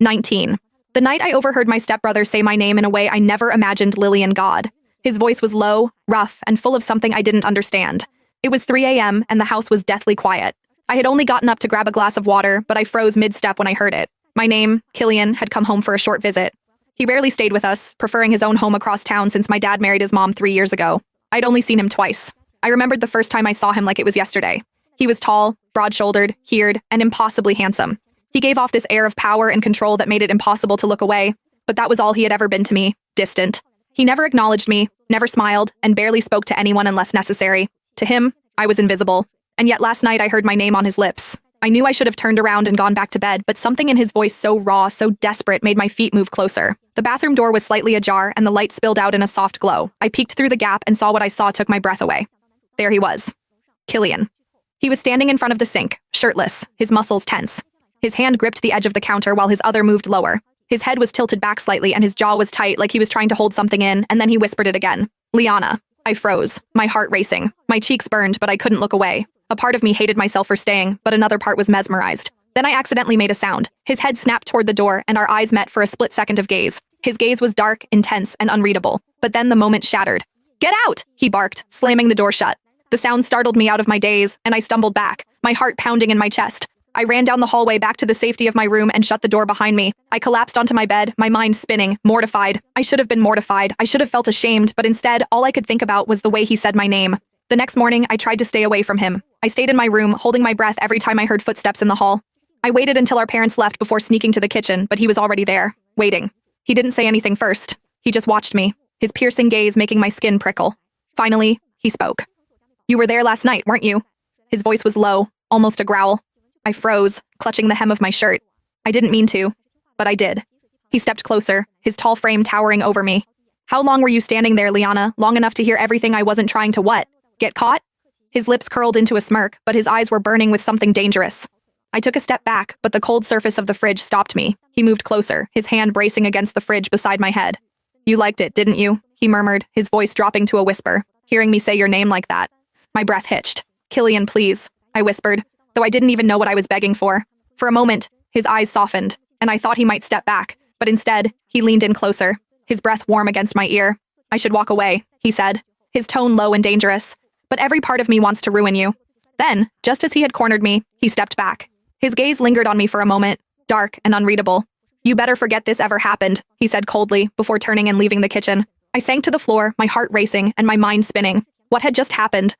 19. The night I overheard my stepbrother say my name in a way I never imagined Lillian God. His voice was low, rough, and full of something I didn't understand. It was 3 a.m. and the house was deathly quiet. I had only gotten up to grab a glass of water, but I froze mid-step when I heard it. My name, Killian, had come home for a short visit. He rarely stayed with us, preferring his own home across town since my dad married his mom 3 years ago. I'd only seen him twice. I remembered the first time I saw him like it was yesterday. He was tall, broad-shouldered, haired, and impossibly handsome. He gave off this air of power and control that made it impossible to look away, but that was all he had ever been to me, distant. He never acknowledged me, never smiled, and barely spoke to anyone unless necessary. To him, I was invisible. And yet last night I heard my name on his lips. I knew I should have turned around and gone back to bed, but something in his voice so raw, so desperate, made my feet move closer. The bathroom door was slightly ajar and the light spilled out in a soft glow. I peeked through the gap and saw what I saw took my breath away. There he was. Killian. He was standing in front of the sink, shirtless, his muscles tense. His hand gripped the edge of the counter while his other moved lower. His head was tilted back slightly and his jaw was tight like he was trying to hold something in, and then he whispered it again. Liana. I froze, my heart racing. My cheeks burned, but I couldn't look away. A part of me hated myself for staying, but another part was mesmerized. Then I accidentally made a sound. His head snapped toward the door and our eyes met for a split second of gaze. His gaze was dark, intense, and unreadable. But then the moment shattered. Get out! He barked, slamming the door shut. The sound startled me out of my daze, and I stumbled back, my heart pounding in my chest. I ran down the hallway back to the safety of my room and shut the door behind me. I collapsed onto my bed, my mind spinning, mortified. I should have been mortified. I should have felt ashamed, but instead, all I could think about was the way he said my name. The next morning, I tried to stay away from him. I stayed in my room, holding my breath every time I heard footsteps in the hall. I waited until our parents left before sneaking to the kitchen, but he was already there, waiting. He didn't say anything first. He just watched me, his piercing gaze making my skin prickle. Finally, he spoke. You were there last night, weren't you? His voice was low, almost a growl. I froze, clutching the hem of my shirt. I didn't mean to, but I did. He stepped closer, his tall frame towering over me. How long were you standing there, Liana? Long enough to hear everything I wasn't trying to what? Get caught? His lips curled into a smirk, but his eyes were burning with something dangerous. I took a step back, but the cold surface of the fridge stopped me. He moved closer, his hand bracing against the fridge beside my head. You liked it, didn't you? He murmured, his voice dropping to a whisper. Hearing me say your name like that. My breath hitched. Killian, please, I whispered, though I didn't even know what I was begging for. For a moment, his eyes softened, and I thought he might step back, but instead, he leaned in closer, his breath warm against my ear. I should walk away, he said, his tone low and dangerous. But every part of me wants to ruin you. Then, just as he had cornered me, he stepped back. His gaze lingered on me for a moment, dark and unreadable. You better forget this ever happened, he said coldly, before turning and leaving the kitchen. I sank to the floor, my heart racing and my mind spinning. What had just happened?